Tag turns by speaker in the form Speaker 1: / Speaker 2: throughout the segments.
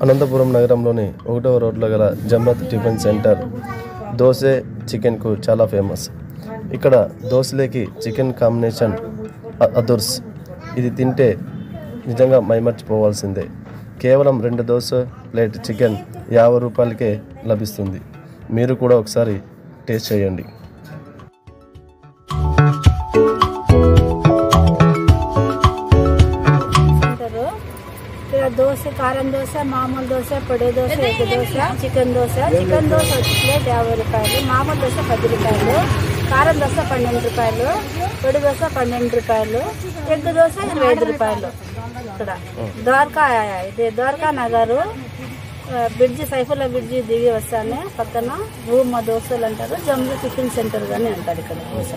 Speaker 1: అనంతపురం నగరంలోని 1వ రోడ్లో గల జమ్రత్ టిఫిన్ సెంటర్ దోశ చికెన్కు చాలా ఫేమస్. ఇక్కడ దోశలేకి చికెన్ కాంబినేషన్ అదుర్స్. ఇది తింటే నిజంగా మైమర్చిపోవాల్సిందే. కేవలం 2 దోశ ప్లేట్ చికెన్ 50 రూపాయలకే లభిస్తుంది. మీరు కూడా ఒకసారి టేస్ట్ చేయండి.
Speaker 2: దోశ, కారం దోశ, మామూలు దోశ, పొడి dosa, egg dosa, chicken dosa. Chicken dosa వచ్చి ప్లేట్ 50 రూపాయలు, మామూలు దోశ 10 రూపాయలు, కారం దోశ 12 రూపాయలు, పొడి దోశ 12 రూపాయలు, ఎగ్ దోశ 25 రూపాయలు. ఇక్కడ ద్వారకా, ఇది ద్వారకా నగరు బ్రిడ్జి, సైఫుల్లా బ్రిడ్జి దిగి వస్తానే పక్కన భూమ దోశలు అంటారు. జమ్ము టిఫిన్ సెంటర్ గానీ అంటారు. ఇక్కడ దోశ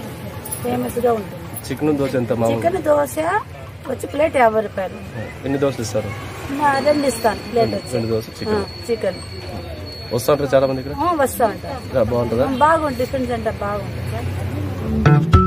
Speaker 2: ఫేమస్ గా ఉంటుంది.
Speaker 1: చికెన్ దోశ ఎంత?
Speaker 2: చికెన్ దోశ వచ్చి ప్లేట్ 50 రూపాయలు.
Speaker 1: ఎన్ని దోశలు ఇస్తారు?
Speaker 2: 2 ఇస్తాను ప్లేట్ వచ్చి.
Speaker 1: 2 దోశ
Speaker 2: చికెన్.
Speaker 1: వస్తా ఉంటారు చాలా మంది ఇక్కడ?
Speaker 2: వస్తా ఉంటారు.
Speaker 1: బాగుంటుందా?
Speaker 2: బాగుంటుంది. టిఫిన్ సెంటర్ బాగుంటుంది.